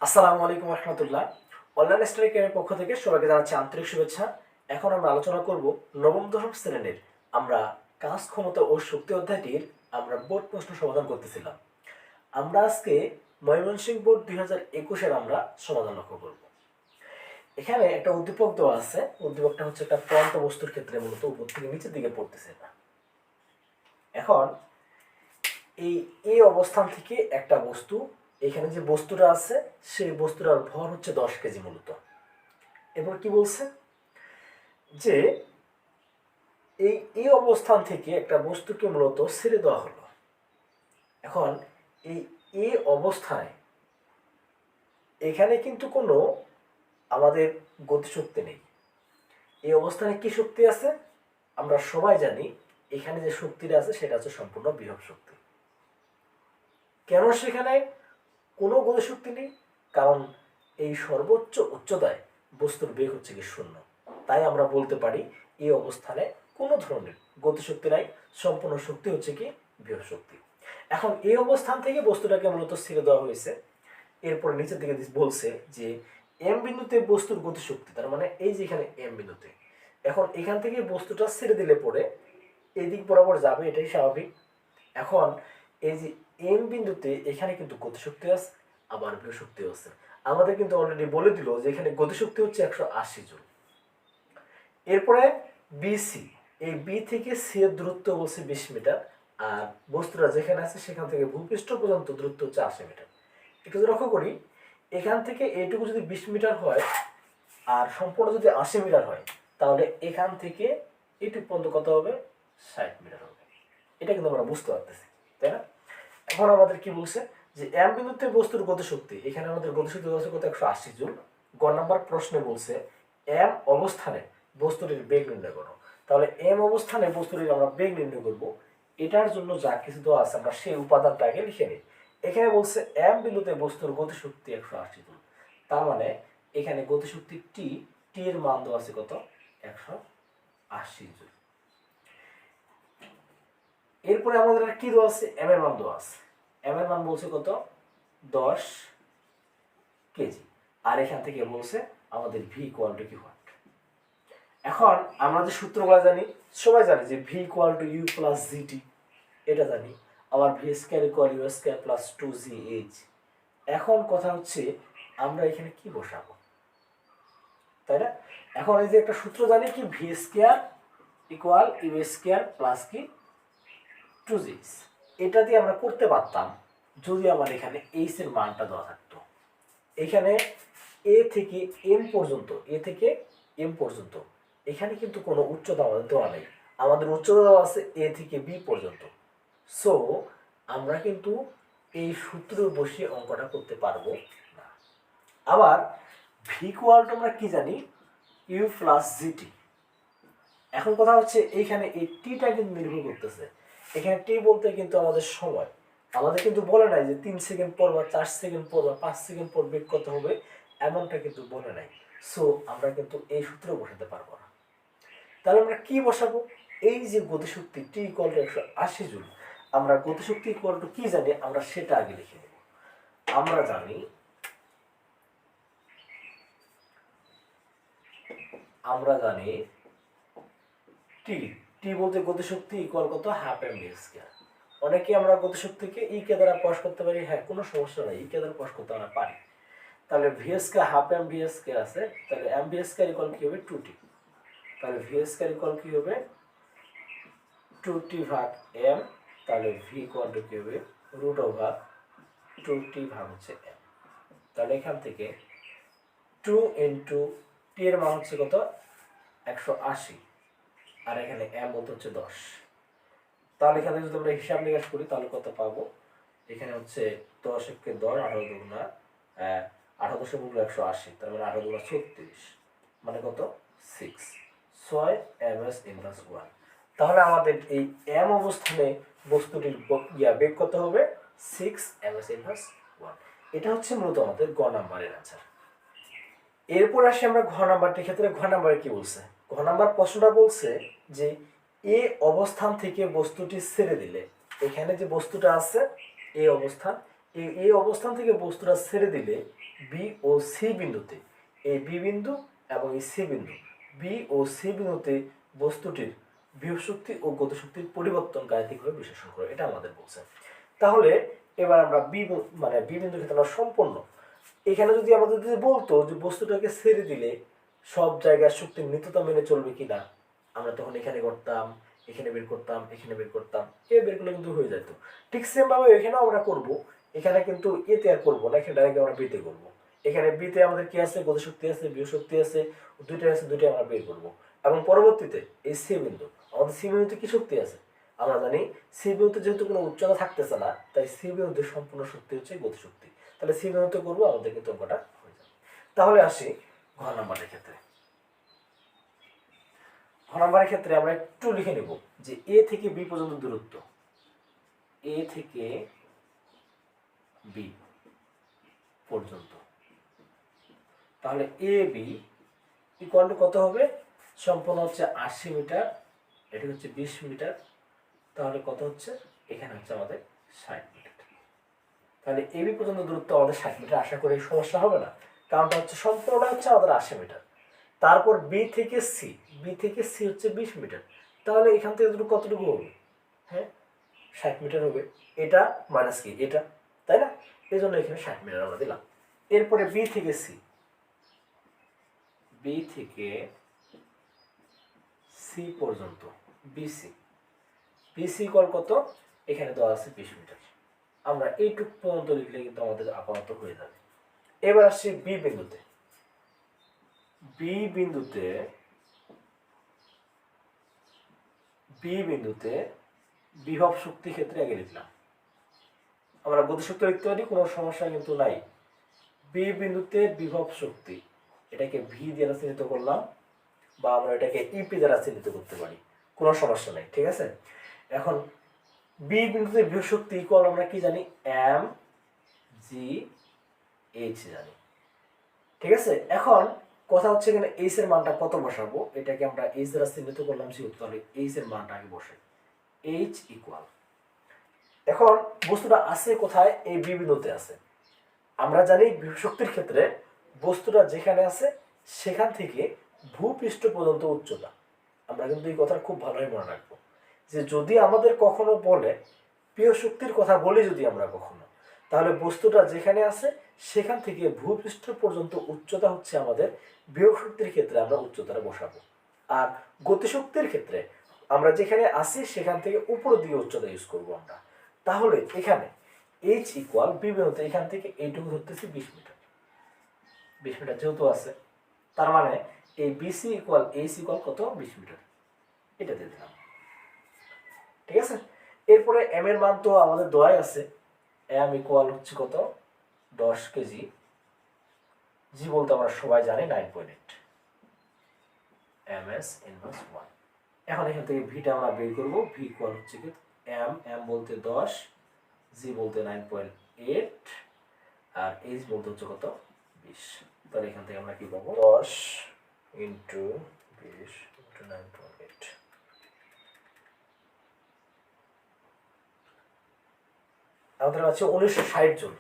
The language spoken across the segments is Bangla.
আসসালামু আলাইকুম রহমতুল্লাহ। অনলাইন স্টাডি ক্যাম্পের পক্ষ থেকে সবাইকে জানাচ্ছি আন্তরিক শুভেচ্ছা। এখন আমরা আলোচনা করব নবম দশম শ্রেণীর আমরা কাজ ক্ষমতা ও শক্তি অধ্যায়টির আমরা বোর্ড প্রশ্ন সমাধান করতেছিলাম। আমরা আজকে ময়মনসিংহ বোর্ড 2021-এর আমরা সমাধান লক্ষ্য করব। এখানে একটা উদ্দীপক দেওয়া আছে। উদ্দীপকটা হচ্ছে একটা প্রান্ত বস্তুর ক্ষেত্রে মূলত উপর থেকে নিচের দিকে পড়তেছে না। এখন এই অবস্থান থেকে একটা বস্তু, এখানে যে বস্তুটা আছে সেই বস্তুটার ভর হচ্ছে 10 কেজি মূলত। এরপর কি বলছে যে এই অবস্থান থেকে একটা বস্তুকে মূলত ছেড়ে দেওয়া হলো। এখন এই অবস্থায় এখানে কিন্তু কোনো আমাদের গতিশক্তি নেই। এই অবস্থানে কি শক্তি আছে আমরা সবাই জানি। এখানে যে শক্তিটা আছে সেটা হচ্ছে সম্পূর্ণ বিভব শক্তি। কেন সেখানে কোনো গতিশক্তি নেই? কারণ এই সর্বোচ্চ উচ্চতায় বস্তুর বেগ হচ্ছে কি 0। তাই আমরা বলতে পারি এই অবস্থানে কোনো ধরনের গতিশক্তি নাই, সম্পূর্ণ শক্তি হচ্ছে কি বিভব শক্তি। এখন এই অবস্থান থেকে বস্তুটাকে মূলত ছেড়ে দেওয়া হয়েছে। এরপরে নিচের দিকে বলছে যে এম বিন্দুতে বস্তুর গতিশক্তি, তার মানে এই যে এখানে এম বিন্দুতে, এখন এখান থেকে বস্তুটা ছেড়ে দিলে পরে এই দিক বরাবর যাবে, এটাই স্বাভাবিক। এখন এই যে এম বিন্দুতে এখানে কিন্তু গতিশক্তি আছে, আবার বিভব শক্তি আছে। আমাদের কিন্তু অলরেডি বলে দিল যে এখানে গতিশক্তি হচ্ছে 180 জুল। এরপরে বিসি, এই বি থেকে সি এর দূরত্ব বলছে 20 মিটার, আর বস্তুটা যেখানে আছে সেখান থেকে ভূপৃষ্ঠ পর্যন্ত দূরত্ব হচ্ছে 80 মিটার। একটু লক্ষ্য করি, এখান থেকে এইটুকু যদি 20 মিটার হয় আর সম্পূর্ণ যদি 80 মিটার হয়, তাহলে এখান থেকে এইটুকু পর্যন্ত কত হবে? 60 মিটার হবে। এটা কিন্তু আমরা বুঝতে পারতেছি, তাই না? এখন আমাদের কি বলছে যে এম বিন্দুতে বস্তুর গতিশক্তি, এখানে আমাদের গতিশক্তি কত? 180 জুল। গ নাম্বার প্রশ্নে বলছে এম অবস্থানে বস্তুটির বেগ নির্ণয় করো। তাহলে এম অবস্থানে বস্তুটির আমরা বেগ নির্ণয় করব। এটার জন্য যা কিছু দেওয়া আছে আমরা সেই উপাদানটাকে লিখে নিই। এখানে বলছে এম বিন্দুতে বস্তুর গতিশক্তি 180 জুল, তার মানে এখানে গতিশক্তি টি এর মান দেওয়া আছে কত? 180 জুল। এরপরে আমাদের কি দেওয়া আছে? এম এর মান দেওয়া আছে। এম এর মান বলছে কত? 10 কেজি। আর এখান থেকে বলছে আমাদের ভি ইকুয়াল টু কি ওয়াট। এখন আমরা যে সূত্রগুলো জানি, সবাই জানি যে V equal to U plus G T, এটা জানি। আবার V square equal U square plus 2জিএইচ। এখন কথা হচ্ছে আমরা এখানে কি বসাবো, তাই না? এখন এই যে একটা সূত্র জানি কি, V square equal U square plus কি 2জিএইচ। এটা দিয়ে আমরা করতে পারতাম যদি আমার এখানে এইচ এর মানটা দেওয়া থাকতো। এখানে এ থেকে এম পর্যন্ত, এ থেকে এম পর্যন্ত এখানে কিন্তু কোনো উচ্চতা আমাদের দেওয়া নেই। আমাদের উচ্চতা দেওয়া আছে এ থেকে বি পর্যন্ত। সো আমরা কিন্তু এই সূত্র বসিয়ে অঙ্কটা করতে পারবো না। আবার ভি ইকুয়াল টু আমরা কি জানি? U plus GT. এখন কথা হচ্ছে এইখানে এই টিটা কিন্তু নির্ভর করতেছে। এখানে টি বলতে কিন্তু আমাদের সময়, আমাদের কিন্তু বলে নাই যে 3 সেকেন্ড পর বা 4 সেকেন্ড পর বা 5 সেকেন্ড পর বেগ কত হবে, এমনটা কিন্তু বলে নাই। সো আমরা কিন্তু এই সূত্র বসাতে পারবো না। তাহলে আমরা কি বসাবো? এই যে গতিশক্তি টি ইকুয়াল টু 180 জুল, আমরা গতিশক্তি ইকুয়াল টু কি জানি আমরা সেটা আগে লিখে নেব। আমরা জানি টি, টি বলতে গতিশক্তি ইকুয়াল কত? Half M V square. অনেকে আমরা গতিশক্তিকে ই কে দ্বারা প্রকাশ করতে পারি, হ্যাঁ কোনো সমস্যা নাই, ই কে দ্বারা প্রকাশ করতে আমরা পারি। তাহলে V square half M V square আছে, তাহলে এম ভি স্কয়ার ইকুয়াল কি হবে? 2t। তাহলে ভি স্কয়ার ইকুয়াল কি হবে? 2t ভাগ m। তাহলে ভি ইকুয়াল টু কি হবে? রুট ওভার 2t ভাগ হচ্ছে m। তাহলে এখান থেকে 2 ইন্টু টি এর মান হচ্ছে কত? 180, আর এখানে m বলতে হচ্ছে 10। তাহলে এখানে যদি আমরা হিসাব নিকাশ করি তাহলে কত পাবো? এখানে হচ্ছে 10 একে 10, 18 দুগুণা 18 দশমিক 180, তার মানে 18 দুগুণা 36, মানে কত? 6 ms ইনভার্স 1। তাহলে আমাদের এই m অবস্থানে বস্তুটির বেগ কত হবে? 6 ms ইনভার্স 1। এটা হচ্ছে মূলত আমাদের গ নাম্বারের আনসার। এরপর আসি আমরা ঘ নাম্বারটির ক্ষেত্রে। ঘ নাম্বারে কি বলছে? ঘ নাম্বার প্রশ্নটা বলছে যে এ অবস্থান থেকে বস্তুটি ছেড়ে দিলে, এখানে যে বস্তুটা আছে এই অবস্থান, এই অবস্থান থেকে বস্তুটা ছেড়ে দিলে বি ও সি বিন্দুতে, এই বি বিন্দু এবং এই সি বিন্দু, বি ও সি বিন্দুতে বস্তুটির বিভব শক্তি ও গতিশক্তির পরিবর্তন গাণিতিকভাবে বিশ্লেষণ করে, এটা আমাদের বলছে। তাহলে এবার আমরা বি বিন্দুর ক্ষেত্রে আমরা সম্পূর্ণ, এখানে যদি আমাদের যদি বলতো যে বস্তুটাকে ছেড়ে দিলে সব জায়গায় শক্তির নিত্যতা মেনে চলবে কিনা, আমরা তখন এখানে করতাম, এখানে বের করতাম, এখানে বের করতাম, এ বের করলে কিন্তু হয়ে যেত। ঠিক সেম ভাবে এখানেও আমরা করব, এখানে কিন্তু এতে আর করবো না, এখানে ডাইরেক্ট আমরা বিতে করবো। এখানে বিতে আমাদের কি আছে, গতিশক্তি আছে, বিভবশক্তি আছে, দুইটা আছে, দুইটা আমরা বের করবো। এবং পরবর্তীতে এই সি বিন্দু, আমাদের সি বিন্দুতে কি শক্তি আছে আমরা জানি, সি বিন্দুতে যেহেতু কোনো উচ্চতা থাকতেছে না, তাই সি বিন্দুতে সম্পূর্ণ শক্তি হচ্ছে গতিশক্তি। তাহলে সি বিন্দুতে করবো, আমাদের কিন্তু অঙ্কটা হয়ে যাবে। তাহলে আসি ঘ নাম্বারের ক্ষেত্রে। ঘ নাম্বারের ক্ষেত্রে আমরা একটু লিখে নেব যে এ থেকে বি পর্যন্ত দূরত্ব, এ থেকে বি পর্যন্ত, তাহলে এ বি ইকুয়াল টু কত হবে, সম্পূর্ণ হচ্ছে 80 মিটার, এটি হচ্ছে 20 মিটার, তাহলে কত হচ্ছে, এখানে হচ্ছে আমাদের 60 মিটার। তাহলে এ বি পর্যন্ত দূরত্ব আমাদের 60 মিটার, আশা করি সমস্যা হবে না, কারণটা হচ্ছে সম্পূর্ণটা হচ্ছে আমাদের 80 মিটার। তারপর বি থেকে সি, বি থেকে সি হচ্ছে 20 মিটার, তাহলে এখান থেকে দুটো কতটুকু হবে, হ্যাঁ 60 মিটার হবে, এটা মাইনাস কি এটা, তাই না, এই জন্য এখানে 60 মিটার আমরা দিলাম। এরপরে বি থেকে সি, বি থেকে সি পর্যন্ত, বিসি, বিসি কল কত, এখানে দেওয়া আছে 20 মিটার, আমরা এইটুক পর্যন্ত লিখলে কিন্তু আমাদের আপাতত হয়ে যাবে। এবার আসছি বি বিন্দুতে, বি বিন্দুতে, বি বিন্দুতে বিভব শক্তি ক্ষেত্রে আগে লিখলাম, আমরা গতিশক্তি লিখতে পারি, কোনো সমস্যা কিন্তু নাই। বি বিন্দুতে বিভব শক্তি, এটাকে ভি দ্বারা চিহ্নিত করলাম, বা আমরা এটাকে ইপি দ্বারা চিহ্নিত করতে পারি, কোনো সমস্যা নেই, ঠিক আছে। এখন বি বিন্দুতে বিভব শক্তি ইকুয়াল আমরা কি জানি, এম জি এইচ জানি, ঠিক আছে। এখন কথা হচ্ছে এখানে এইচ এর মানটা কত বসাবো, এটাকে আমরা এইচ দ্বারা চিহ্নিত করলাম যেহেতু, তাহলে এইচ এর মানটা আগে বসে, এইচ ইকুয়াল, এখন বস্তুটা আছে কোথায়, এই বি বিন্দুতে আছে। আমরা জানি বিভব শক্তির ক্ষেত্রে বস্তুটা যেখানে আছে সেখান থেকে ভূপৃষ্ঠ পর্যন্ত উচ্চতা, আমরা কিন্তু এই কথা খুব ভালোই মনে রাখবো, যে যদি আমাদের কখনো বলে বিভব শক্তির কথা বলি যদি আমরা কখনো, তাহলে বস্তুটা যেখানে আছে সেখান থেকে ভূপৃষ্ঠ পর্যন্ত উচ্চতা হচ্ছে আমাদের বিভব শক্তির ক্ষেত্রে আমরা উচ্চতাটা বসাবো। আর গতিশক্তির ক্ষেত্রে আমরা যেখানে আছি সেখান থেকে উপরের দিকে উচ্চতা ইউজ করবো আমরা। তাহলে এখানে এইচ ইকুয়াল বি বিন্দুতে এখান থেকে এইটুকু ধরতেছি 20 মিটার, 20 মিটার যেহেতু আছে, তার মানে এই বিসি ইকুয়াল এইচ ইকুয়াল কত, 20 মিটার, এটা দিয়ে দিলাম, ঠিক আছে। এরপরে এম এর মান তো আমাদের দেওয়াই আছে, এম ইকুয়াল হচ্ছে কত, 10 কেজি, জি বলতে আমরা সবাই জানি 9.8, এম এস ইনভার্স 1। এখন এখান থেকে ভিটা আমরা বের করবো, ভি ইকুয়াল হচ্ছে কি, এম এম বলতে 10, জি বলতে 9.8, আর এইচ বলতে হচ্ছে কত, 20। তাহলে এখান থেকে আমরা কি পাবো, 10 ইন্টু 20 ইন্টু 9.8, আমাদের আছে 1960 জুল,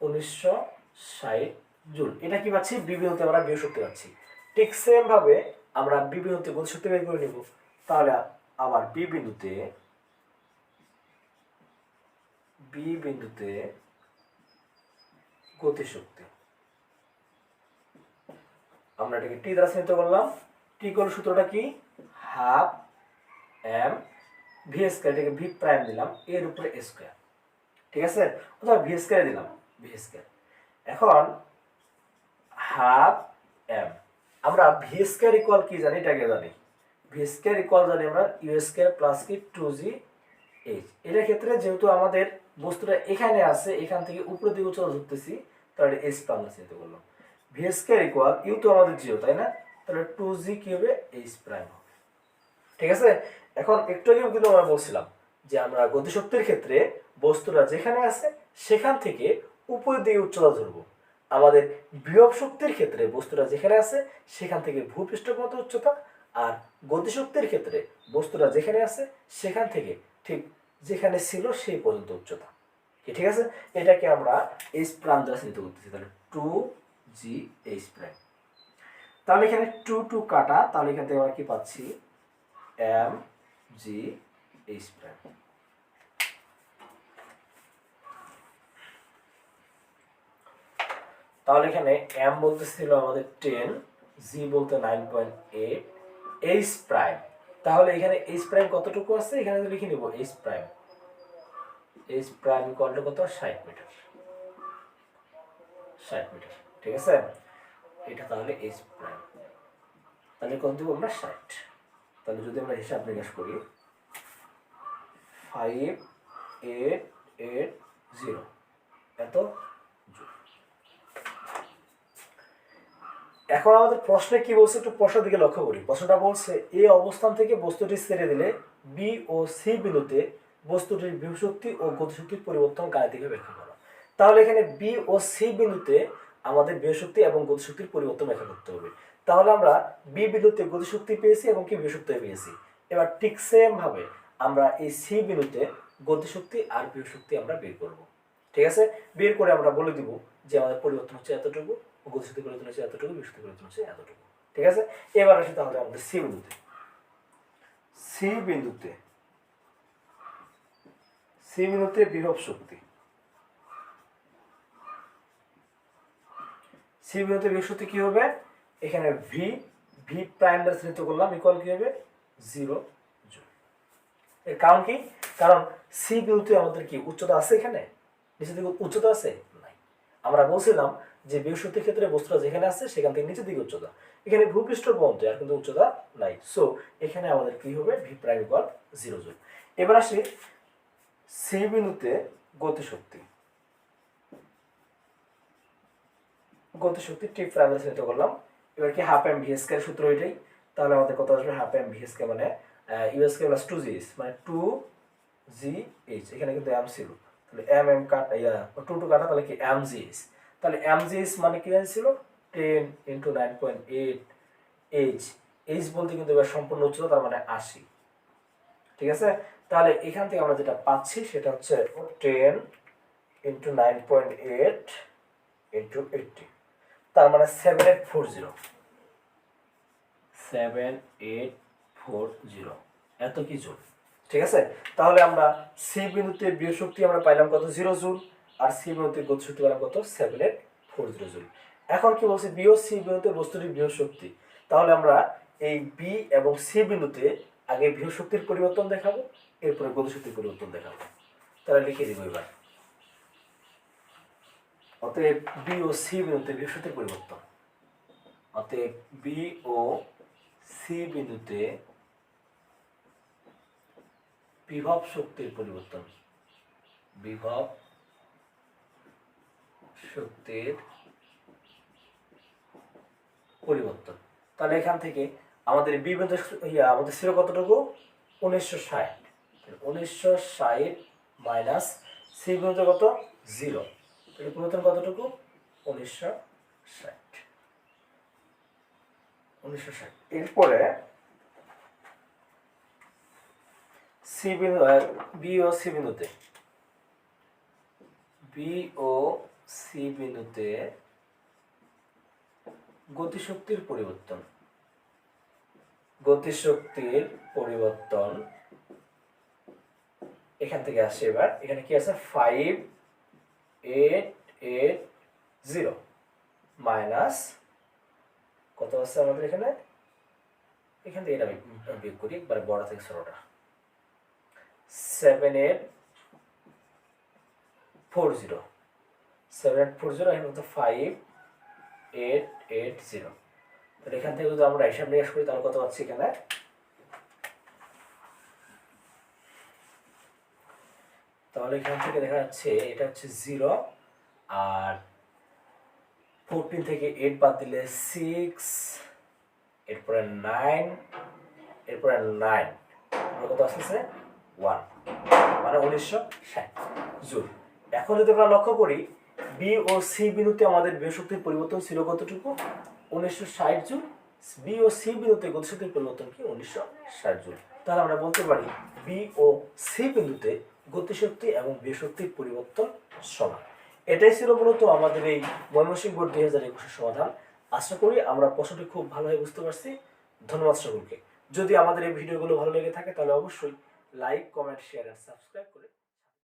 1960 জুল। এটা কি পাচ্ছি, বি বিন্দুতে আমরা বিভব শক্তি পাচ্ছি। ঠিক সেম ভাবে আমরা বি বিন্দুতে গতিশক্তি বের করে নিব, তাহলে আবার বি বিন্দুতে গতিশক্তি, আমরা এটাকে টি দ্বারা চিহ্নিত করলাম, টি কোন সূত্রটা কি, হাফ এম ভি স্কয়ার, এটাকে ভি প্রাইম দিলাম, এর উপরে স্কয়ার, ঠিক আছে, অথবা ভি স্কয়ার দিলাম, ভি স্কয়ার। এখন হাফ এম, আমরা ভি স্কয়ার ইকুয়াল কি জানি, এটাকে জানি, ভি স্কয়ার ইকুয়াল জানি আমরা ইউ স্কয়ার প্লাস কি 2জি এইচ। এটার ক্ষেত্রে যেহেতু আমাদের বস্তুটা এখানে আছে, এখান থেকে উপরের দিকে উচ্চতা ধরতেছি, তাহলে এইচ প্রাইম চিহ্নিত করলাম, ভি স্কয়ার ইকুয়াল ইউ তো আমাদের জিরো, তাই না, তাহলে 2জি কি হবে, এইচ প্রাইম হবে, ঠিক আছে। এখন একটু আগে কিন্তু আমরা বলছিলাম যে আমরা গতিশক্তির ক্ষেত্রে বস্তুটা যেখানে আছে সেখান থেকে উপরের দিকে উচ্চতা ধরবো, আমাদের বিভব শক্তির ক্ষেত্রে বস্তুটা যেখানে আছে সেখান থেকে ভূপৃষ্ঠ পর্যন্ত উচ্চতা, আর গতিশক্তির ক্ষেত্রে বস্তুটা যেখানে আছে সেখান থেকে ঠিক যেখানে ছিল সেই পর্যন্ত উচ্চতা। ঠিক আছে, এটাকে আমরা এইচ প্রাইম দ্বারা চিহ্নিত করতেছি, তাহলে 2G প্রাইম। তাহলে এখানে 2 কাটা, তাহলে এখান থেকে আমরা কি পাচ্ছি MG প্রাইম। তাহলে এখানে M বলতে ছিল আমাদের 10, G বলতে 9.8, H প্রাইম। তাহলে এখানে H প্রাইম কতটুকু আছে, এখানে লিখে নিব H প্রাইম ইকুয়াল টু কত, 60 মিটার। 60 মিটার, ঠিক আছে, এটা তাহলে H প্রাইম। তাহলে কত দিব আমরা, 60। তাহলে যদি আমরা হিসাব নিকাশ করি 5880 এত জুল। এখন আমাদের প্রশ্নে কি বলছে, একটু প্রশ্নের দিকে লক্ষ্য করি। প্রশ্নটা বলছে এই অবস্থান থেকে বস্তুটি ছেড়ে দিলে বি ও সি বিন্দুতে বস্তুটির বিভবশক্তি ও গতিশক্তির পরিবর্তন গাণিতিকভাবে ব্যাখ্যা করা। তাহলে এখানে বি ও সি বিন্দুতে আমাদের বিভবশক্তি এবং গতিশক্তির পরিবর্তন ব্যাখ্যা করতে হবে। তাহলে আমরা বি বিন্দুতে গতিশক্তি পেয়েছি এবং কি বিভবশক্তি পেয়েছি। এবার ঠিক সেম ভাবে আমরা এই সি বিন্দুতে গতিশক্তি আর বিভবশক্তি আমরা বের করব। ঠিক আছে, বের করে আমরা বলে দিব যে আমাদের পরিবর্তন হচ্ছে এতটুকু, গতিশক্তি পরিবর্তন হচ্ছে এতটুকু, বিভবশক্তি পরিবর্তন হচ্ছে এতটুকু। ঠিক আছে, এবার আসি তাহলে আমাদের সি বিন্দুতে। সি বিন্দুতে বিভব শক্তি, সি বিন্দুতে বিভব শক্তি কি হবে, এখানে ভি প্রাইম দ্বারা চিহ্নিত করলাম, ইকুয়াল কি হবে 0 জুল। এর কারণ কি, কারণ সি বিন্দুতে আমাদের কি উচ্চতা আছে, এখানে নিচের দিকে উচ্চতা আছে নাই। আমরা বলছিলাম যে বিভব শক্তির ক্ষেত্রে বস্তুটা যেখানে আছে সেখান থেকে নিচের দিকে উচ্চতা, এখানে ভূপৃষ্ঠ পর্যন্ত আর কিন্তু উচ্চতা নাই। সো এখানে আমাদের কি হবে, ভি প্রাইম ইকুয়াল 0 জুল। এবার আসি সি বিন্দুতে গতিশক্তি টি প্রাইম দ্বারা চিহ্নিত করলাম। এবার কি হাফ এম ভি স্কয়ার সূত্র এটাই। তাহলে আমাদের কত আসবে, হাফ এম ভি স্কয়ার মানে ইউ স্কয়ার প্লাস 2GH মানে 2GH, এখানে কিন্তু এম ছিল, তাহলে এম কাটা 2 কাটা, তাহলে কি MGH। তাহলে MGH মানে কি ছিল, 10 × 9.8 H বলতে কিন্তু এবার সম্পূর্ণ উচ্চতা, তার মানে 80। ঠিক আছে, তাহলে এখান থেকে আমরা যেটা পাচ্ছি সেটা হচ্ছে 10 × 9.8 × 80, তার মানে 7840 এত কি জুল। ঠিক আছে, তাহলে আমরা সি বিন্দুতে বিভব শক্তি আমরা পাইলাম কত, 0 জুল, আর সি বিন্দুতে গতিশক্তি পেলাম কত, 7840 জুল। এখন কি বলছে, বি ও সি বিন্দুতে বস্তুটির বিভব শক্তি। তাহলে আমরা এই বি এবং সি বিন্দুতে আগে বিভব শক্তির পরিবর্তন দেখাবো, এরপরে গতিশক্তির পরিবর্তন দেখাবো। তাহলে লিখে দিব এবার, অতএব বি ও সি বিন্দুতে বিভব শক্তির পরিবর্তন, অতএব বি ও সি বিন্দুতে বিভব শক্তির পরিবর্তন, বিভব শক্তির পরিবর্তন। তাহলে এখান থেকে আমাদের বি বিন্দু আমাদের ছিল কতটুকু, 1960, 1960 মাইনাস সি বিন্দু কত, 0, তাহলে পরিবর্তন কতটুকু, 1960। এরপরে সি বিন্দু বি ও সি বিন্দুতে গতিশক্তির পরিবর্তন এখান থেকে আসে। এবার এখানে কি আছে, 5880 মাইনাস কত আছে আমাদের এখানে, এখান থেকে এটা বিয়োগ করি একবারে বড় থেকে ছোটটা, 7840 এখানে কত, 5880। তাহলে এখান থেকে যদি আমরা হিসাব নিকাশ করি তাহলে কত পাচ্ছি এখানে, তাহলে এখান থেকে দেখা যাচ্ছে এটা হচ্ছে 0, আর 14 থেকে 8 বাদ দিলে 6, এরপরে 9, এরপরে 9, কত আসছে 1, মানে 1960 জুল। এখন যদি আমরা লক্ষ্য করি বি ও সি বিন্দুতে আমাদের বিভব শক্তির পরিবর্তন ছিল কতটুকু, 1960 জুল। বি ও সি বিন্দুতে গতিশক্তির পরিবর্তন কি, 1960 জুল। তাহলে আমরা বলতে পারি বি ও সি বিন্দুতে গতিশক্তি এবং বিভব পরিবর্তন সমান। এটাই ছিল মূলত আমাদের এই ময়মনসিংহ বোর্ড 2021 সমাধান। আশা করি আমরা প্রশ্নটি খুব ভালোভাবে বুঝতে পারছি। ধন্যবাদ সকলকে। যদি আমাদের এই ভিডিওগুলো ভালো লেগে থাকে তাহলে অবশ্যই লাইক, কমেন্ট, শেয়ার আর সাবস্ক্রাইব করে